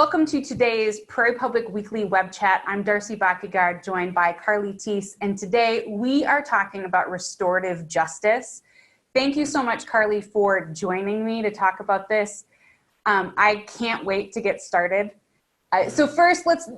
welcome to today's Prairie Public Weekly Web Chat. I'm Darcy Bakigard, joined by Carly Teese, and today we are talking about restorative justice. Thank you so much, Carly, for joining me to talk about this. I can't wait to get started. So first, let's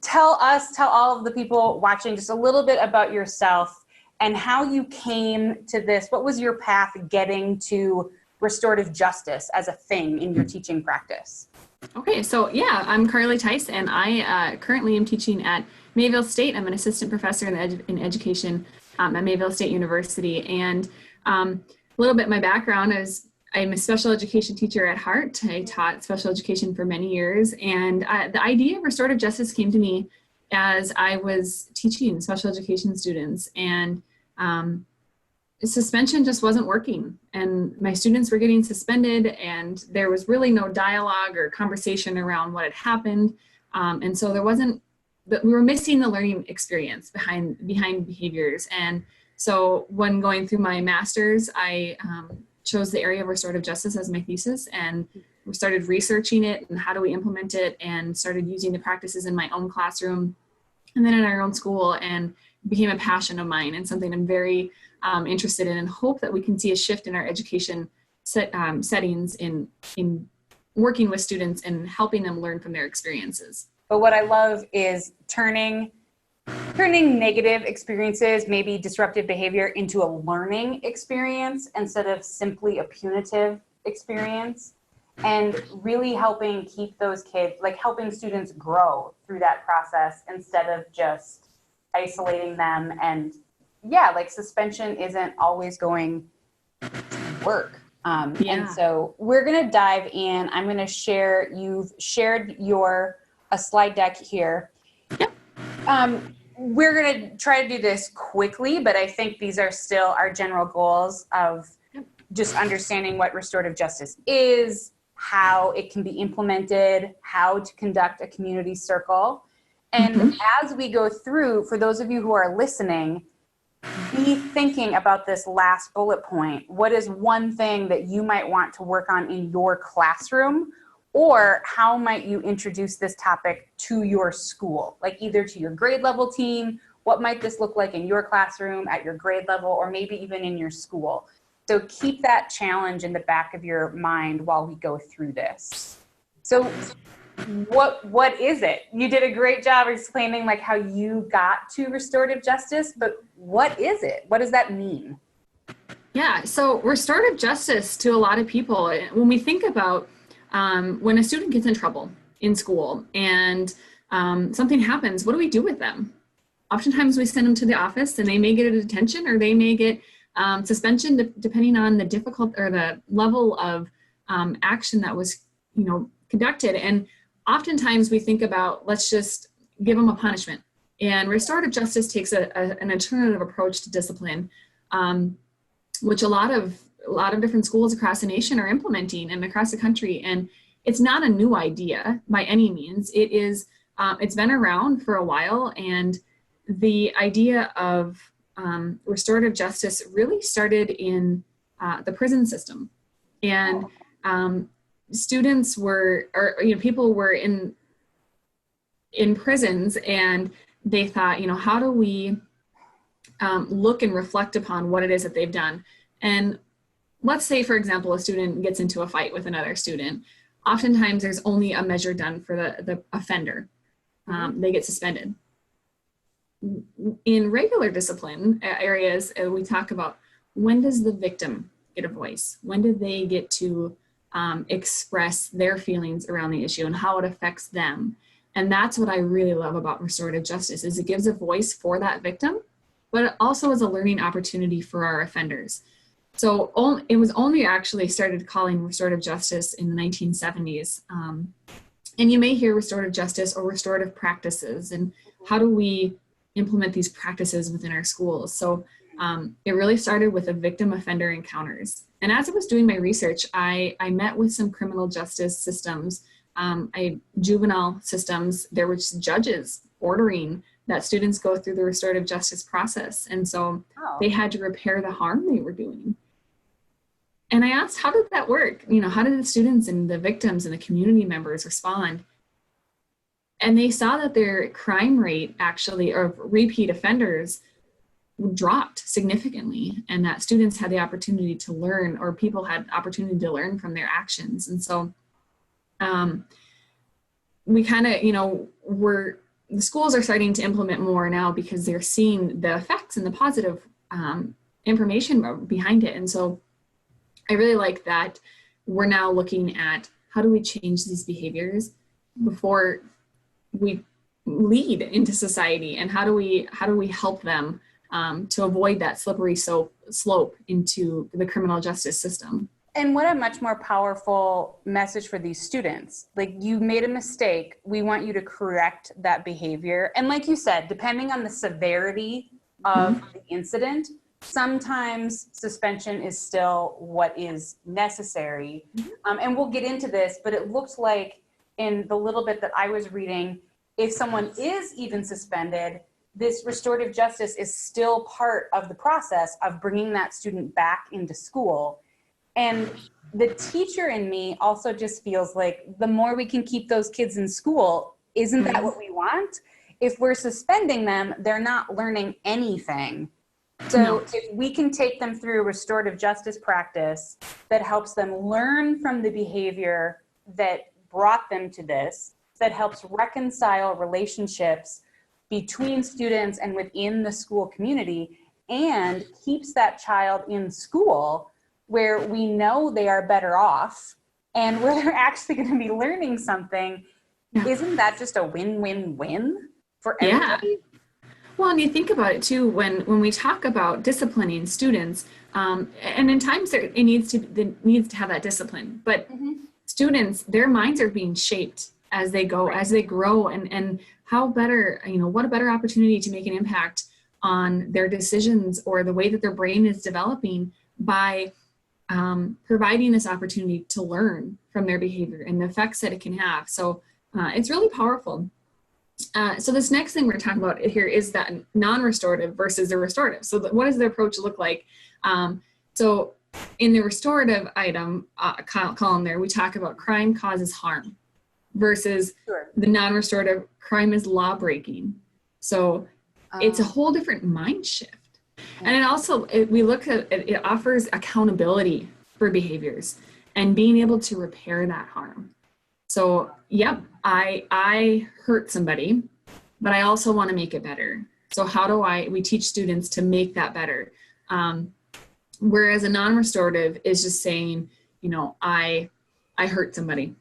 tell all of the people watching just a little bit about yourself and how you came to this. What was your path getting to restorative justice as a thing in your teaching practice? Okay, so yeah, I'm Carly Teese, and I currently am teaching at Mayville State. I'm an assistant professor in education at Mayville State University. And a little bit my background is I'm a special education teacher at heart. I taught special education for many years, and the idea of restorative justice came to me as I was teaching special education students, and suspension just wasn't working, and my students were getting suspended, and there was really no dialogue or conversation around what had happened, and so we were missing the learning experience behind behaviors. And so when going through my master's, I chose the area of restorative justice as my thesis, and we started researching it and how do we implement it, and started using the practices in my own classroom and then in our own school, and it became a passion of mine and something I'm very interested in, and hope that we can see a shift in our education settings in working with students and helping them learn from their experiences. But what I love is turning negative experiences, maybe disruptive behavior, into a learning experience instead of simply a punitive experience, and really helping keep those kids, like helping students grow through that process instead of just isolating them. And yeah, like suspension isn't always going to work. And so we're going to dive in. I'm going to share, you've shared a slide deck here. Yep. We're going to try to do this quickly, but I think these are still our general goals of just understanding what restorative justice is, how it can be implemented, how to conduct a community circle. And as we go through, for those of you who are listening, be thinking about this last bullet point. What is one thing that you might want to work on in your classroom? Or how might you introduce this topic to your school? Like either to your grade level team, what might this look like in your classroom, at your grade level, or maybe even in your school? So keep that challenge in the back of your mind while we go through this. So what is it? You did a great job explaining like how you got to restorative justice, but what is it? What does that mean? Yeah, so restorative justice to a lot of people, when we think about when a student gets in trouble in school and something happens, what do we do with them? Oftentimes we send them to the office, and they may get a detention, or they may get suspension, depending on the the level of action that was conducted. And oftentimes we think about, let's just give them a punishment. And restorative justice takes an alternative approach to discipline, which a lot of different schools across the nation are implementing and across the country. And it's not a new idea by any means. It is, it's been around for a while. And the idea of restorative justice really started in the prison system. And students people were in prisons, and they thought, how do we look and reflect upon what it is that they've done? And let's say, for example, a student gets into a fight with another student. Oftentimes there's only a measure done for the offender. They get suspended. In regular discipline areas, we talk about, when does the victim get a voice? When do they get to express their feelings around the issue and how it affects them? And that's what I really love about restorative justice, is it gives a voice for that victim, but it also is a learning opportunity for our offenders. So it was only actually started calling restorative justice in the 1970s. And you may hear restorative justice or restorative practices, and how do we implement these practices within our schools? So it really started with a victim offender encounters. And as I was doing my research, I met with some criminal justice systems, juvenile systems. There were just judges ordering that students go through the restorative justice process. And so they had to repair the harm they were doing. And I asked, how did that work? How did the students and the victims and the community members respond? And they saw that their crime rate actually, or repeat offenders, dropped significantly, and that students had the opportunity to learn, or people had opportunity to learn from their actions. And so we kind of, the schools are starting to implement more now because they're seeing the effects and the positive information behind it. And so I really like that we're now looking at how do we change these behaviors before we lead into society, and how do we help them to avoid that slippery slope into the criminal justice system. And what a much more powerful message for these students. Like, you made a mistake. We want you to correct that behavior. And like you said, depending on the severity of the incident, sometimes suspension is still what is necessary. And we'll get into this, but it looked like in the little bit that I was reading, if someone is even suspended, this restorative justice is still part of the process of bringing that student back into school. And the teacher in me also just feels like the more we can keep those kids in school, isn't that what we want? If we're suspending them, they're not learning anything. So if we can take them through a restorative justice practice that helps them learn from the behavior that brought them to this, that helps reconcile relationships between students and within the school community, and keeps that child in school where we know they are better off and where they're actually going to be learning something, isn't that just a win-win-win for everybody? Yeah. Well, and you think about it too, when we talk about disciplining students, and in times it needs to have that discipline, but students, their minds are being shaped as they go, as they grow, and how better, what a better opportunity to make an impact on their decisions or the way that their brain is developing by providing this opportunity to learn from their behavior and the effects that it can have. So it's really powerful. So this next thing we're talking about here is that non-restorative versus the restorative. So what does the approach look like? So in the restorative item column there, we talk about crime causes harm versus the non-restorative, crime is law breaking. So it's a whole different mind shift. And it also, we look at it offers accountability for behaviors and being able to repair that harm. So, yep, I hurt somebody, but I also want to make it better. So how do we teach students to make that better? Whereas a non-restorative is just saying, I hurt somebody.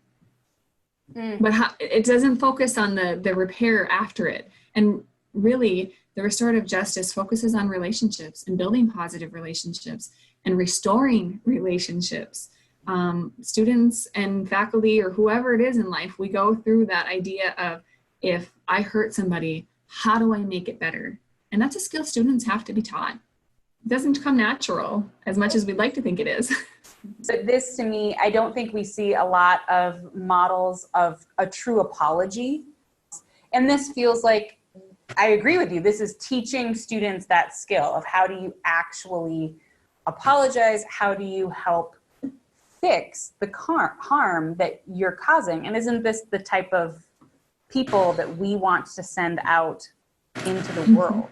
But it doesn't focus on the repair after it. And really, the restorative justice focuses on relationships and building positive relationships and restoring relationships. Students and faculty or whoever it is in life, we go through that idea of, if I hurt somebody, how do I make it better? And that's a skill students have to be taught. It doesn't come natural as much as we'd like to think it is. So this, to me, I don't think we see a lot of models of a true apology. And this feels like, I agree with you, this is teaching students that skill of how do you actually apologize? How do you help fix the harm that you're causing? And isn't this the type of people that we want to send out into the world?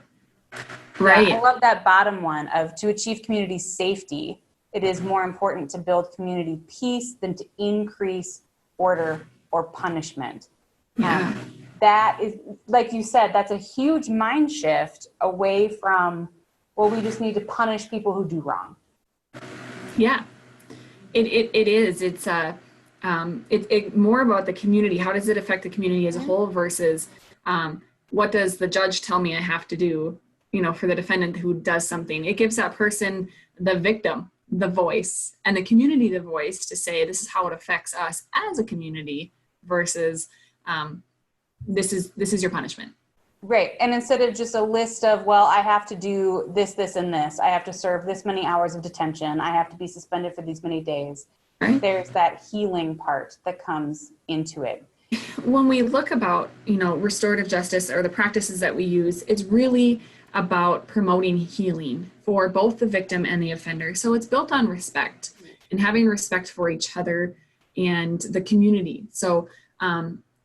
Right. I love that bottom one of, to achieve community safety, it is more important to build community peace than to increase order or punishment. Yeah. That is, like you said, that's a huge mind shift away from, well, we just need to punish people who do wrong. Yeah, it is. It's more about the community. How does it affect the community as a whole versus what does the judge tell me I have to do, for the defendant who does something? It gives that person, the victim, the voice, and the community the voice to say, this is how it affects us as a community versus this is your punishment. Right. And instead of just a list of, well, I have to do this, this, and this, I have to serve this many hours of detention, I have to be suspended for these many days. Right. There's that healing part that comes into it. When we look about, restorative justice or the practices that we use, it's really about promoting healing for both the victim and the offender. So it's built on respect and having respect for each other and the community. So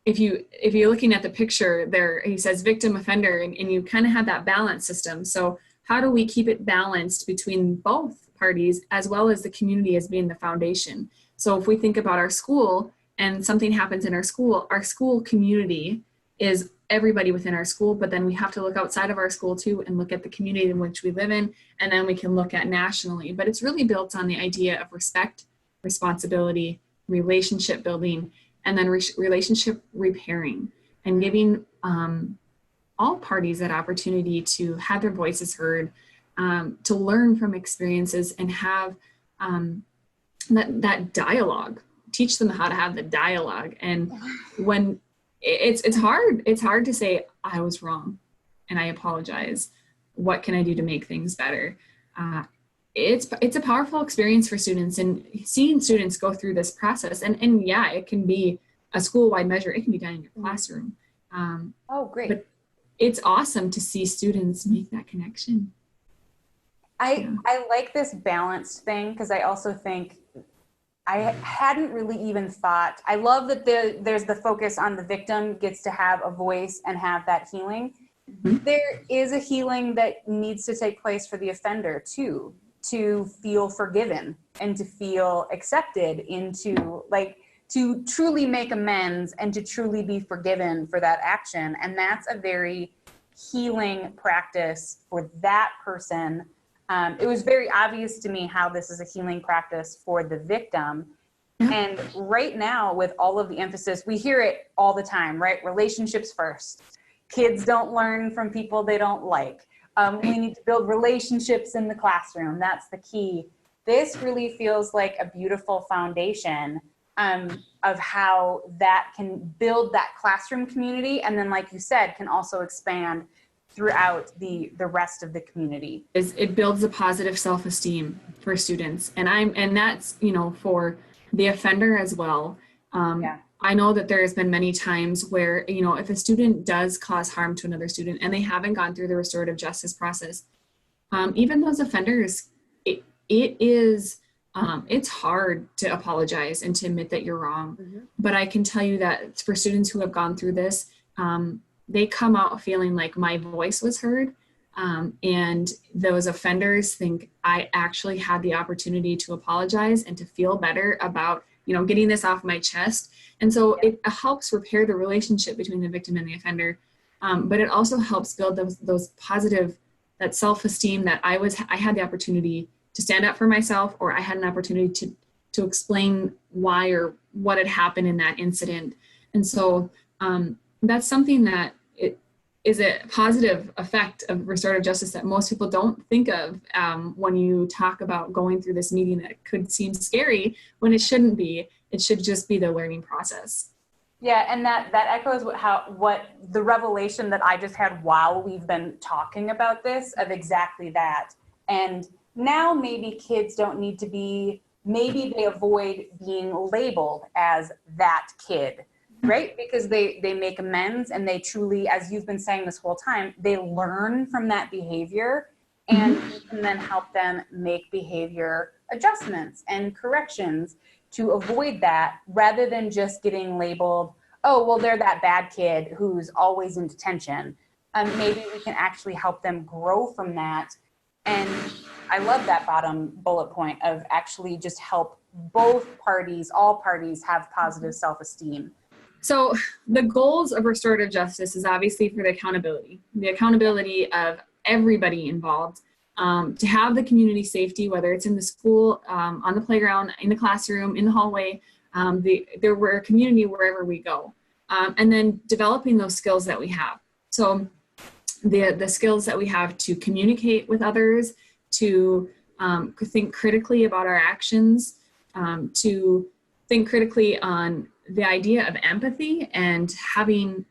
if you're looking at the picture there, he says victim offender, and you kind of have that balance system. So how do we keep it balanced between both parties as well as the community as being the foundation? So if we think about our school and something happens in our school community is everybody within our school, but then we have to look outside of our school too and look at the community in which we live in, and then we can look at nationally. But it's really built on the idea of respect, responsibility, relationship building, and then relationship repairing, and giving all parties that opportunity to have their voices heard, to learn from experiences and have that dialogue, teach them how to have the dialogue. And when it's hard to say, I was wrong and I apologize. What can I do to make things better? It's a powerful experience for students, and seeing students go through this process. And yeah, it can be a school-wide measure. It can be done in your classroom. Oh, great. But it's awesome to see students make that connection. I like this balanced thing, because I also think I hadn't really even thought. I love that there's the focus on the victim gets to have a voice and have that healing. Mm-hmm. There is a healing that needs to take place for the offender too, to feel forgiven and to feel accepted into, like, to truly make amends and to truly be forgiven for that action. And that's a very healing practice for that person. It was very obvious to me how this is a healing practice for the victim. And right now, with all of the emphasis, we hear it all the time, right? Relationships first. Kids don't learn from people they don't like. We need to build relationships in the classroom. That's the key. This really feels like a beautiful foundation of how that can build that classroom community. And then, like you said, can also expand throughout the rest of the community. It builds a positive self-esteem for students. And that's, for the offender as well. I know that there has been many times where, if a student does cause harm to another student and they haven't gone through the restorative justice process, even those offenders, it's hard to apologize and to admit that you're wrong. Mm-hmm. But I can tell you that for students who have gone through this, they come out feeling like my voice was heard. And those offenders think I actually had the opportunity to apologize and to feel better about, getting this off my chest. And so it helps repair the relationship between the victim and the offender. But it also helps build those positive, that self-esteem that I had the opportunity to stand up for myself, or I had an opportunity to explain why or what had happened in that incident. And so that's something that it is a positive effect of restorative justice that most people don't think of when you talk about going through this meeting that could seem scary when it shouldn't be. It should just be the learning process. Yeah, and that echoes what the revelation that I just had while we've been talking about this, of exactly that. And now maybe kids don't need to be, maybe they avoid being labeled as that kid, right? Because they make amends, and they truly, as you've been saying this whole time, they learn from that behavior, and you can then help them make behavior adjustments and corrections to avoid that, rather than just getting labeled, oh, well, they're that bad kid who's always in detention. Maybe we can actually help them grow from that. And I love that bottom bullet point of actually just help both parties, all parties, have positive self-esteem. So the goals of restorative justice is obviously for the accountability of everybody involved, to have the community safety, whether it's in the school, on the playground, in the classroom, in the hallway, we're a community wherever we go. And then developing those skills that we have. So the skills that we have to communicate with others, to think critically about our actions, to think critically on the idea of empathy and having,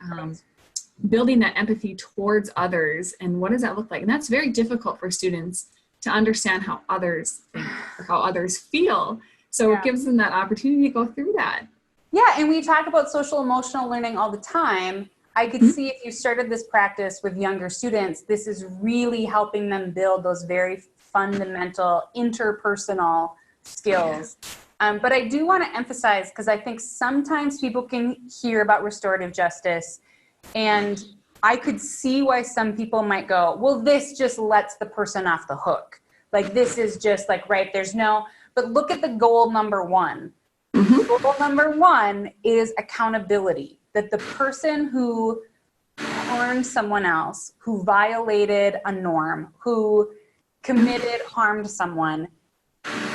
building that empathy towards others. And what does that look like? And that's very difficult for students to understand how others think or how others feel. So it gives them that opportunity to go through that. Yeah, and we talk about social emotional learning all the time. I could see if you started this practice with younger students, this is really helping them build those very fundamental interpersonal skills. But I do want to emphasize, because I think sometimes people can hear about restorative justice, and I could see why some people might go, well, this just lets the person off the hook. Like, this is just like, right, there's no, but look at the goal number one. Goal number one is accountability, that the person who harmed someone else, who violated a norm, who committed harm to someone,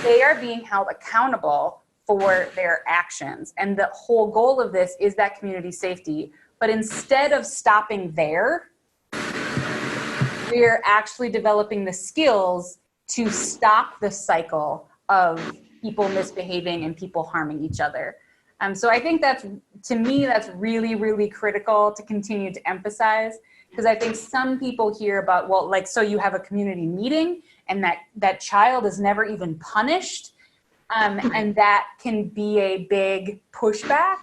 they are being held accountable for their actions. And the whole goal of this is that community safety. But instead of stopping there, we're actually developing the skills to stop the cycle of people misbehaving and people harming each other. So I think that's, to me, that's really, really critical to continue to emphasize, because I think some people hear about, well, like, so you have a community meeting and that child is never even punished. And that can be a big pushback.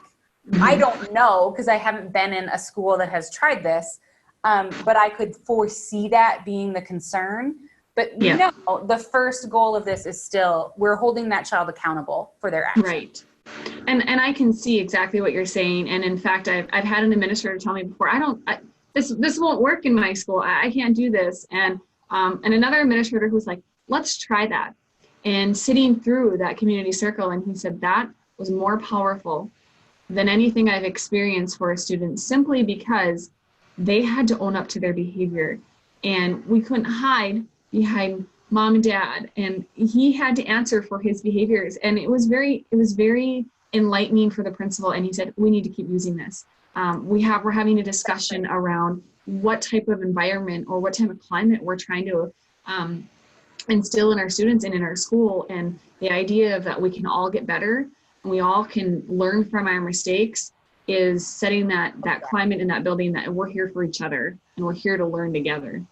I don't know, because I haven't been in a school that has tried this, but I could foresee that being the concern. But no, the first goal of this is still, we're holding that child accountable for their actions. Right. And I can see exactly what you're saying. And in fact, I've had an administrator tell me before, this won't work in my school. I can't do this. And another administrator who's like, let's try that. And sitting through that community circle, and he said that was more powerful than anything I've experienced for a student, simply because they had to own up to their behavior, and we couldn't hide behind mom and dad, and he had to answer for his behaviors. And it was very enlightening for the principal. And he said, we need to keep using this. We're having a discussion around what type of environment or what type of climate we're trying to instill in our students and in our school. And the idea of that we can all get better and we all can learn from our mistakes is setting that climate in that building, that we're here for each other and we're here to learn together.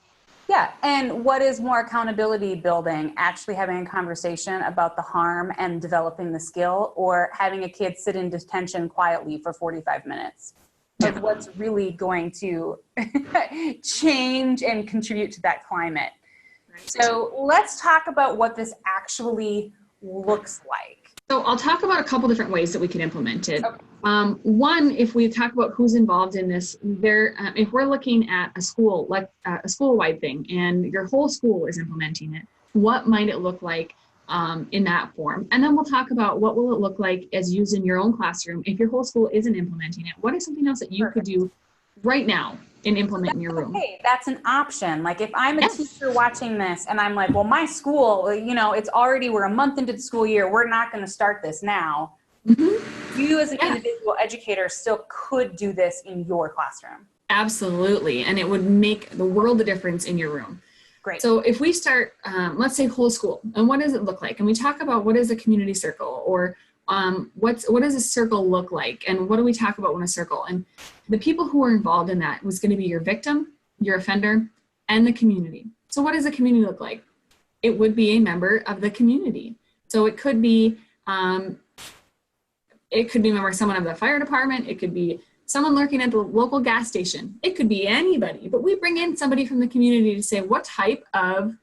Yeah, and what is more accountability building? Actually having a conversation about the harm and developing the skill, or having a kid sit in detention quietly for 45 minutes? Of what's really going to change and contribute to that climate. Right. So let's talk about what this actually looks like. So I'll talk about a couple different ways that we can implement it. Okay. One, if we talk about who's involved in this, if we're looking at a school, like a school-wide thing, and your whole school is implementing it, what might it look like in that form? And then we'll talk about what will it look like as used in your own classroom if your whole school isn't implementing it. What is something else that you could do right now and implement in your room? Okay, that's an option. Like, if I'm a teacher watching this and I'm like, well, my school, it's already, we're a month into the school year, we're not going to start this now. You as an individual educator still could do this in your classroom. Absolutely. And it would make the world of difference in your room. Great. So if we start, let's say whole school, and what does it look like? And we talk about what is a community circle, or what does a circle look like? And what do we talk about when a circle? And the people who are involved in that was going to be your victim, your offender, and the community. So what does a community look like? It would be a member of the community. So it could be a member of someone of the fire department. It could be someone lurking at the local gas station. It could be anybody, but we bring in somebody from the community to say, what type of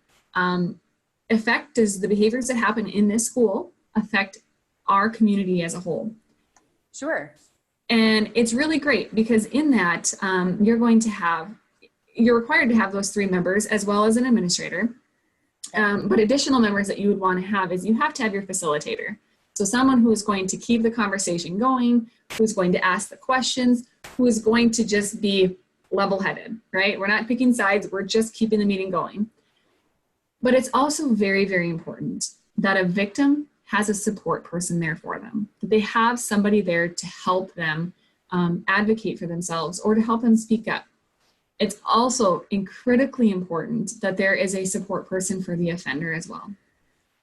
effect does the behaviors that happen in this school affect our community as a whole? Sure. And it's really great because in that you're required to have those 3 members as well as an administrator. But additional members that you would want to have is you have to have your facilitator. So someone who is going to keep the conversation going, who's going to ask the questions, who is going to just be level-headed, right? We're not picking sides, we're just keeping the meeting going. But it's also very, very important that a victim has a support person there for them. That they have somebody there to help them advocate for themselves or to help them speak up. It's also critically important that there is a support person for the offender as well.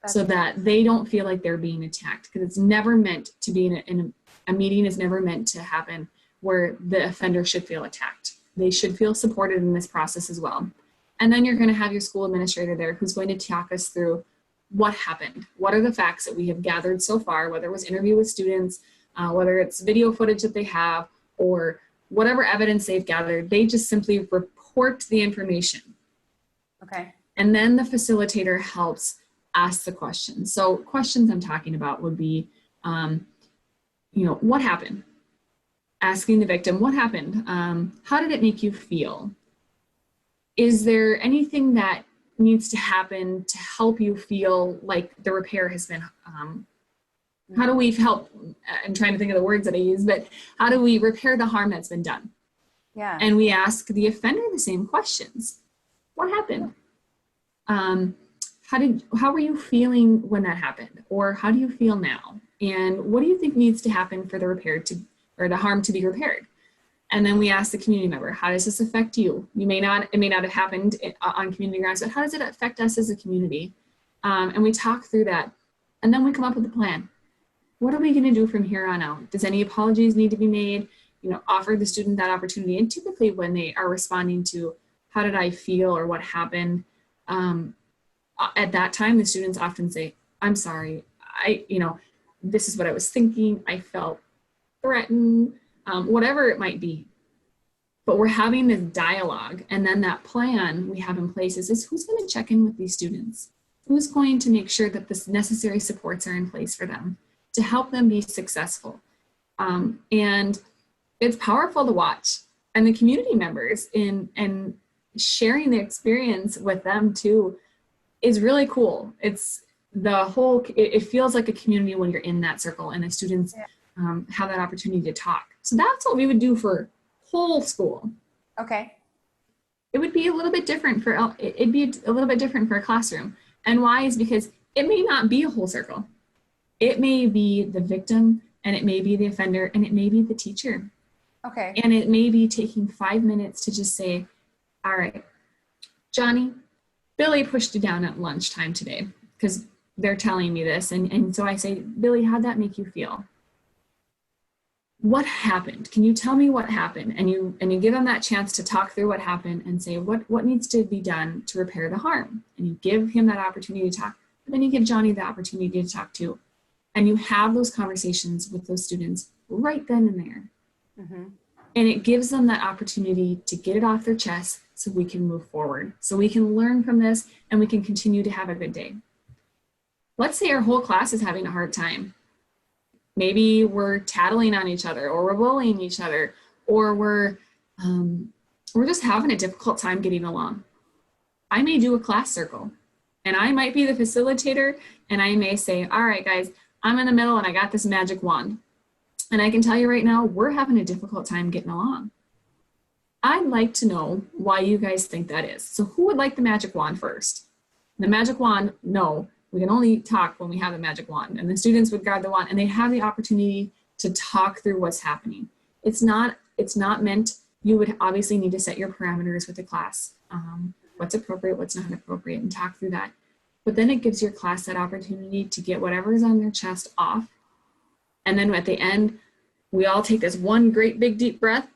So that they don't feel like they're being attacked, because it's never meant to be in a meeting is never meant to happen where the offender should feel attacked. They should feel supported in this process as well. And then you're going to have your school administrator there who's going to talk us through what happened. What are the facts that we have gathered so far, whether it was interview with students, whether it's video footage that they have, or whatever evidence they've gathered. They just simply report the information. Okay. And then the facilitator helps ask the questions. So questions I'm talking about would be, what happened? Asking the victim, what happened? How did it make you feel? Is there anything that needs to happen to help you feel like the repair has been, how do we help? I'm trying to think of the words that I use, but how do we repair the harm that's been done? Yeah. And we ask the offender the same questions. What happened? How were you feeling when that happened? Or how do you feel now? And what do you think needs to happen for the harm to be repaired? And then we ask the community member, how does this affect you? It may not have happened on community grounds, but how does it affect us as a community? And we talk through that. And then we come up with a plan. What are we going to do from here on out? Does any apologies need to be made? Offer the student that opportunity. And typically when they are responding to how did I feel or what happened, at that time, the students often say, I'm sorry, this is what I was thinking. I felt threatened, whatever it might be. But we're having this dialogue, and then that plan we have in place is who's going to check in with these students? Who's going to make sure that the necessary supports are in place for them to help them be successful? And it's powerful to watch. And the community members and sharing the experience with them too is really cool. It feels like a community when you're in that circle and the students have that opportunity to talk. So that's what we would do for whole school. Okay. It would be a little bit different for a classroom. And why is because it may not be a whole circle. It may be the victim, and it may be the offender, and it may be the teacher. Okay. And it may be taking 5 minutes to just say, all right, Johnny, Billy pushed you down at lunchtime today, because they're telling me this. And so I say, Billy, how'd that make you feel? What happened? Can you tell me what happened? And you give them that chance to talk through what happened and say, what needs to be done to repair the harm? And you give him that opportunity to talk, but then you give Johnny the opportunity to talk too. And you have those conversations with those students right then and there. Mm-hmm. And it gives them that opportunity to get it off their chest so we can move forward. So we can learn from this and we can continue to have a good day. Let's say our whole class is having a hard time. Maybe we're tattling on each other, or we're bullying each other, or we're just having a difficult time getting along. I may do a class circle, and I might be the facilitator, and I may say, all right, guys, I'm in the middle and I got this magic wand. And I can tell you right now, we're having a difficult time getting along. I'd like to know why you guys think that is. So who would like the magic wand first? The magic wand, no. We can only talk when we have the magic wand. And the students would grab the wand and they have the opportunity to talk through what's happening. It's not meant, you would obviously need to set your parameters with the class. What's appropriate, what's not appropriate, and talk through that. But then it gives your class that opportunity to get whatever's on their chest off. And then at the end, we all take this one great big deep breath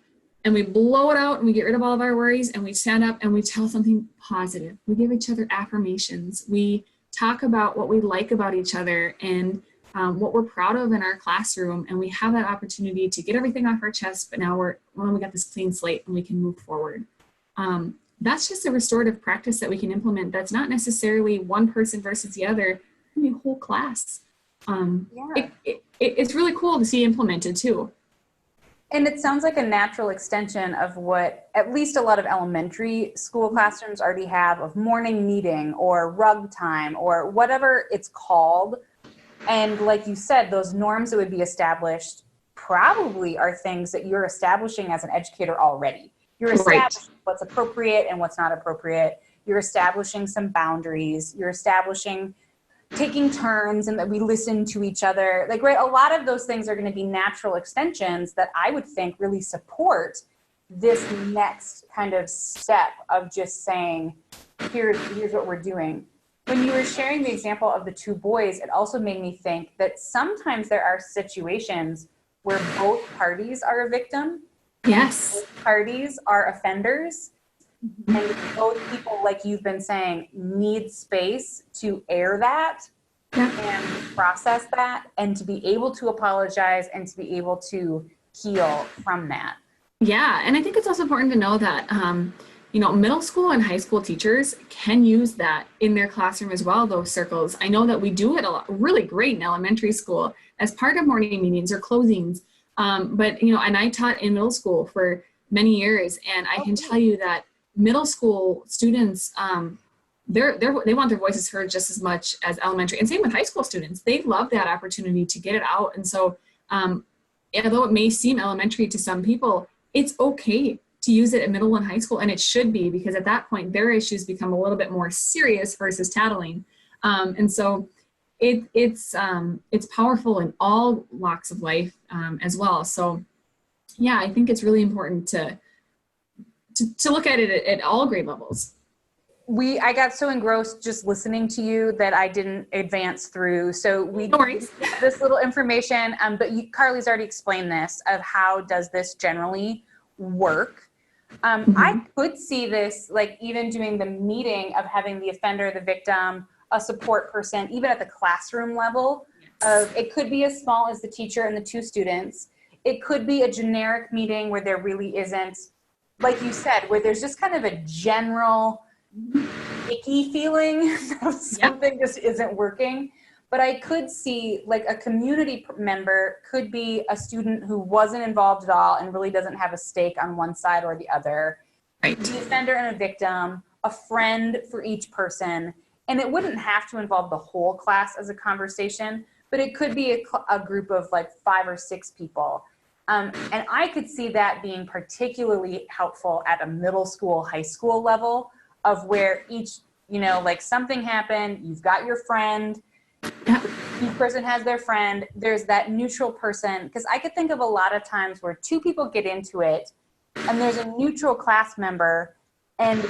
and we blow it out and we get rid of all of our worries and we stand up and we tell something positive. We give each other affirmations. We talk about what we like about each other and what we're proud of in our classroom. And we have that opportunity to get everything off our chest, but now we got this clean slate and we can move forward. That's just a restorative practice that we can implement. That's not necessarily one person versus the other, it can be a whole class. It's really cool to see implemented too. And it sounds like a natural extension of what at least a lot of elementary school classrooms already have, of morning meeting or rug time or whatever it's called. And like you said, those norms that would be established probably are things that you're establishing as an educator already. You're establishing what's appropriate and what's not appropriate. You're establishing some boundaries. You're establishing taking turns and that we listen to each other. Like, right, a lot of those things are going to be natural extensions that I would think really support this next kind of step of just saying, here's what we're doing. When you were sharing the example of the two boys, it also made me think that sometimes there are situations where both parties are a victim. Yes. Both parties are offenders. And both people, like you've been saying, need space to air that and process that and to be able to apologize and to be able to heal from that. Yeah. And I think it's also important to know that, middle school and high school teachers can use that in their classroom as well, those circles. I know that we do it a lot, really great in elementary school as part of morning meetings or closings. But, and I taught in middle school for many years, and I can tell you that middle school students, they want their voices heard just as much as elementary, and same with high school students. They love that opportunity to get it out. And so, although it may seem elementary to some people, it's okay to use it at middle and high school, and it should be, because at that point their issues become a little bit more serious versus tattling. And so it's powerful in all walks of life as well. So yeah, I think it's really important to look at it at all grade levels. I got so engrossed just listening to you that I didn't advance through. So No worries. this little information, but Carly's already explained this of how does this generally work. I could see this, like even doing the meeting of having the offender, the victim, a support person, even at the classroom level. It could be as small as the teacher and the two students. It could be a generic meeting where there really isn't, like you said, where there's just kind of a general icky feeling of something just isn't working. But I could see like a community member could be a student who wasn't involved at all and really doesn't have a stake on one side or the other. Right. The offender and a victim, a friend for each person. And it wouldn't have to involve the whole class as a conversation, but it could be a group of like 5 or 6 people. And I could see that being particularly helpful at a middle school, high school level, of where each, like something happened, you've got your friend, each person has their friend, there's that neutral person. Because I could think of a lot of times where 2 people get into it and there's a neutral class member, and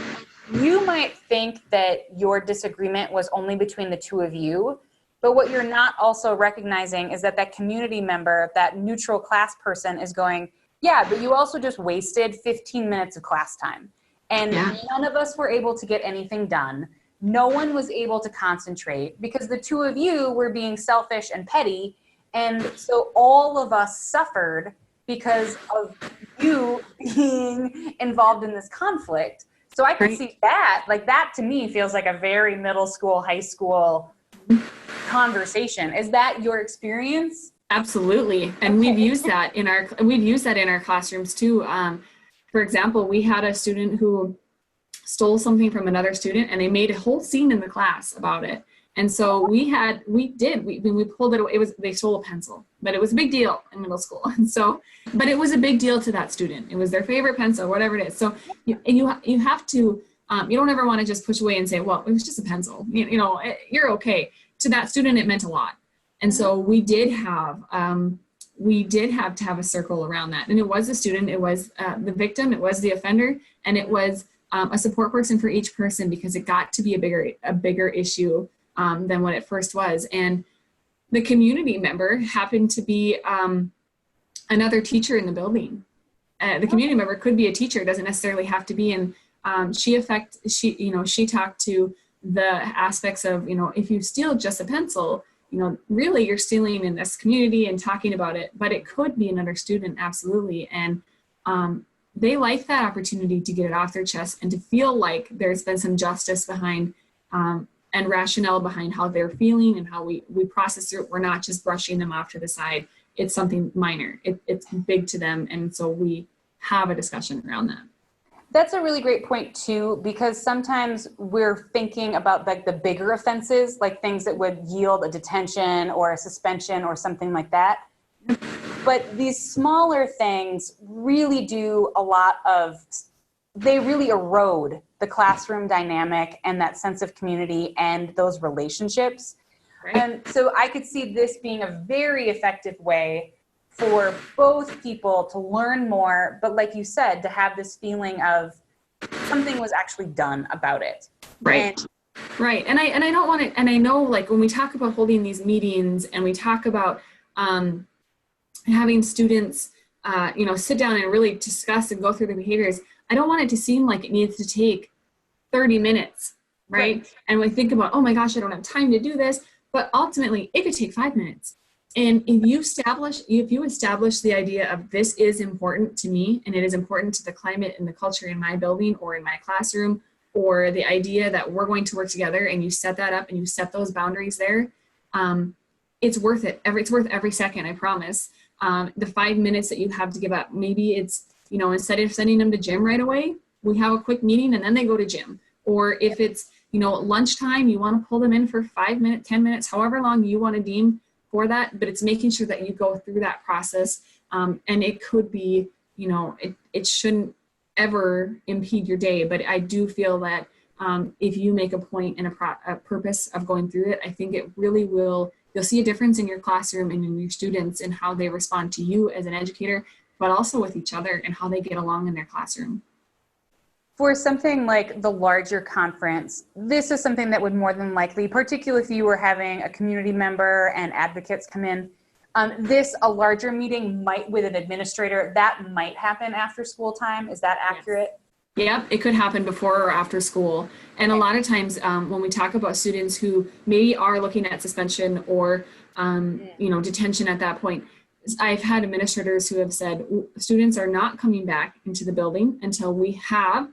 you might think that your disagreement was only between the 2 of you, but what you're not also recognizing is that community member, that neutral class person is going, yeah, but you also just wasted 15 minutes of class time. And none of us were able to get anything done. No one was able to concentrate because the 2 of you were being selfish and petty. And so all of us suffered because of you being involved in this conflict. So I could see that, like that to me feels like a very middle school, high school conversation. Is that your experience? Absolutely. And we've used that in our classrooms too. For example, we had a student who stole something from another student, and they made a whole scene in the class about it. And so we pulled it. They stole a pencil, but it was a big deal in middle school. And so, but it was a big deal to that student. It was their favorite pencil, whatever it is. So you have to, you don't ever want to just push away and say, well, it was just a pencil. You're okay. To that student, it meant a lot. And so we did have to have a circle around that. And it was the student, it was the victim, it was the offender, and it was a support person for each person, because it got to be a bigger issue than what it first was. And the community member happened to be another teacher in the building. The community member could be a teacher, doesn't necessarily have to be. And she talked to the aspects of, if you steal just a pencil, really you're stealing in this community and talking about it, but it could be another student, absolutely. And they like that opportunity to get it off their chest and to feel like there's been some justice behind and rationale behind how they're feeling and how we process it. We're not just brushing them off to the side. It's something minor. It's big to them. And so we have a discussion around that. That's a really great point too, because sometimes we're thinking about like the bigger offenses, like things that would yield a detention or a suspension or something like that. But these smaller things really do they really erode the classroom dynamic and that sense of community and those relationships. Right. And so I could see this being a very effective way for both people to learn more, but like you said, to have this feeling of something was actually done about it. Right. Right. And I don't want to, and I know like when we talk about holding these meetings and we talk about having students, sit down and really discuss and go through the behaviors, I don't want it to seem like it needs to take 30 minutes. Right. And we think about, oh my gosh, I don't have time to do this. But ultimately it could take 5 minutes. And if you establish the idea of this is important to me and it is important to the climate and the culture in my building or in my classroom, or the idea that we're going to work together, and you set that up and you set those boundaries there, it's worth it. It's worth every second, I promise. The 5 minutes that you have to give up, maybe it's, instead of sending them to gym right away, we have a quick meeting and then they go to gym. Or if it's, lunchtime, you want to pull them in for 5 minutes, 10 minutes, however long you want to deem for that, but it's making sure that you go through that process. And it could be, it shouldn't ever impede your day, but I do feel that if you make a point and a purpose of going through it, I think it really will, you'll see a difference in your classroom and in your students and how they respond to you as an educator, but also with each other and how they get along in their classroom. For something like the larger conference, this is something that would more than likely, particularly if you were having a community member and advocates come in, a larger meeting might with an administrator, that might happen after school time. Is that accurate? Yes. Yep, it could happen before or after school. And a lot of times when we talk about students who maybe are looking at suspension or, detention at that point, I've had administrators who have said students are not coming back into the building until we have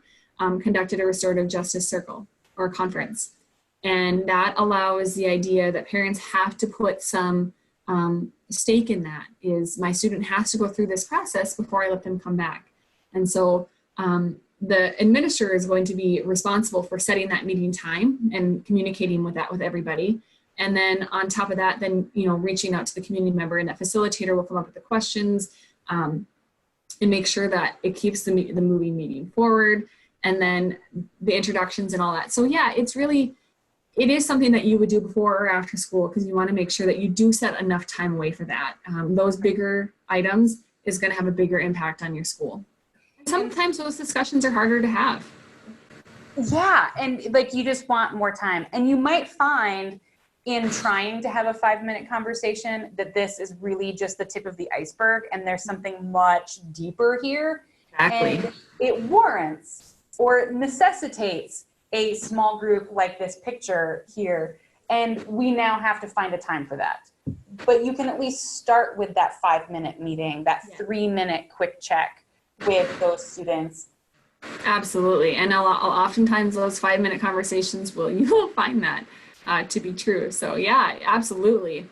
conducted a restorative justice circle or conference. And that allows the idea that parents have to put some stake in that, is my student has to go through this process before I let them come back. And so the administrator is going to be responsible for setting that meeting time and communicating with everybody. And then on top of that, then, reaching out to the community member, and that facilitator will come up with the questions and make sure that it keeps the moving meeting forward. And then the introductions and all that. So yeah, it is something that you would do before or after school, because you want to make sure that you do set enough time away for that. Those bigger items is going to have a bigger impact on your school. Sometimes those discussions are harder to have. Yeah, and you just want more time. And you might find in trying to have a 5-minute conversation that this is really just the tip of the iceberg and there's something much deeper here. Exactly. And it warrants or necessitates a small group like this picture here. And we now have to find a time for that. But you can at least start with that 5-minute meeting, that 3-minute quick check with those students. Absolutely. And oftentimes those 5-minute conversations you will find that to be true. So yeah, absolutely.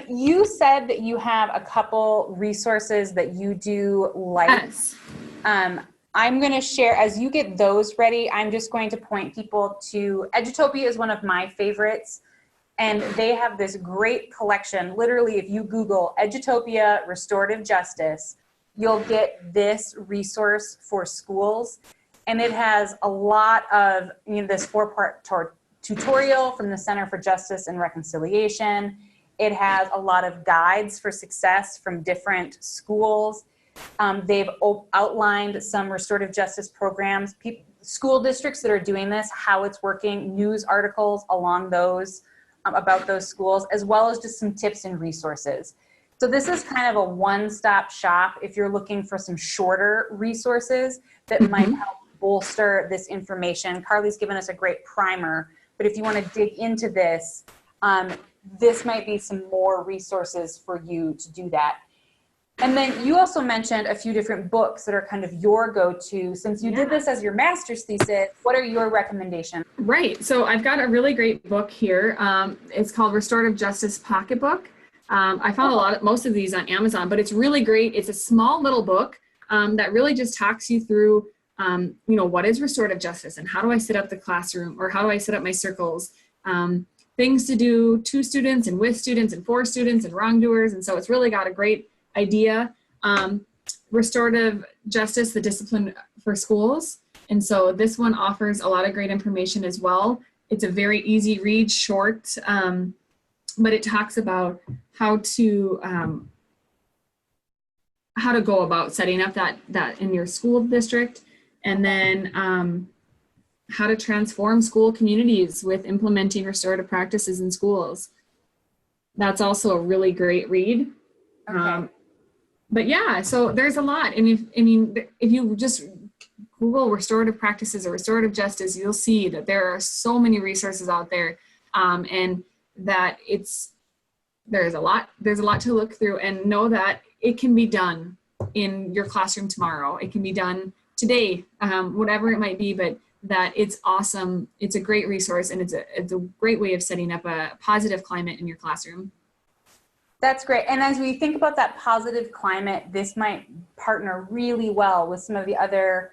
You said that you have a couple resources that you do like. Yes. I'm going to share, as you get those ready, I'm just going to point people to Edutopia is one of my favorites. And they have this great collection. Literally, if you Google Edutopia Restorative Justice, you'll get this resource for schools. And it has a lot of this 4-part tutorial from the Center for Justice and Reconciliation. It has a lot of guides for success from different schools. They've outlined some restorative justice programs, school districts that are doing this, how it's working, news articles along those, about those schools, as well as just some tips and resources. So this is kind of a one-stop shop if you're looking for some shorter resources that might help bolster this information. Carly's given us a great primer, but if you want to dig into this, this might be some more resources for you to do that. And then you also mentioned a few different books that are kind of your go-to. Since you did this as your master's thesis, what are your recommendations? Right. So I've got a really great book here. It's called Restorative Justice Pocketbook. I found most of these on Amazon, but it's really great. It's a small little book that really just talks you through, what is restorative justice and how do I set up the classroom, or how do I set up my circles, things to do to students and with students and for students and wrongdoers. And so it's really got a great idea. Restorative Justice, the Discipline for Schools. And so this one offers a lot of great information as well. It's a very easy read, short, but it talks about how to go about setting up that in your school district, and then how to transform school communities with implementing restorative practices in schools. That's also a really great read. Okay. But yeah, so there's a lot. And if you just Google restorative practices or restorative justice, you'll see that there are so many resources out there, and that there's a lot to look through, and know that it can be done in your classroom tomorrow. It can be done today, whatever it might be, but that it's awesome. It's a great resource, and it's a great way of setting up a positive climate in your classroom. That's great. And as we think about that positive climate, this might partner really well with some of the other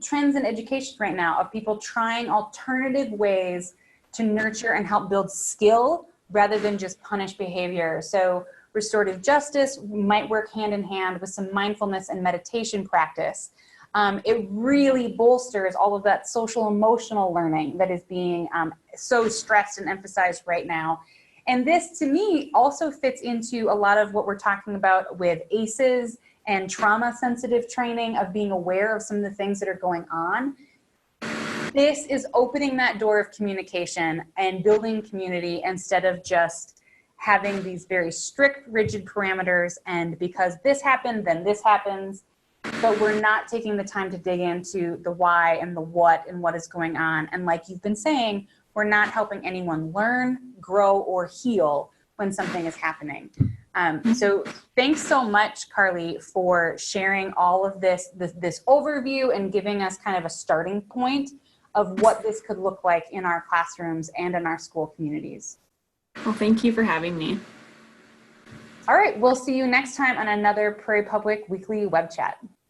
trends in education right now of people trying alternative ways to nurture and help build skill rather than just punish behavior. So restorative justice might work hand in hand with some mindfulness and meditation practice. It really bolsters all of that social emotional learning that is being so stressed and emphasized right now. And this, to me, also fits into a lot of what we're talking about with ACEs and trauma-sensitive training, of being aware of some of the things that are going on. This is opening that door of communication and building community instead of just having these very strict, rigid parameters, and because this happened, then this happens. But we're not taking the time to dig into the why and the what and what is going on. And like you've been saying, we're not helping anyone learn, grow, or heal when something is happening. So thanks so much, Carly, for sharing all of this overview and giving us kind of a starting point of what this could look like in our classrooms and in our school communities. Well, thank you for having me. All right, we'll see you next time on another Prairie Public Weekly Web Chat.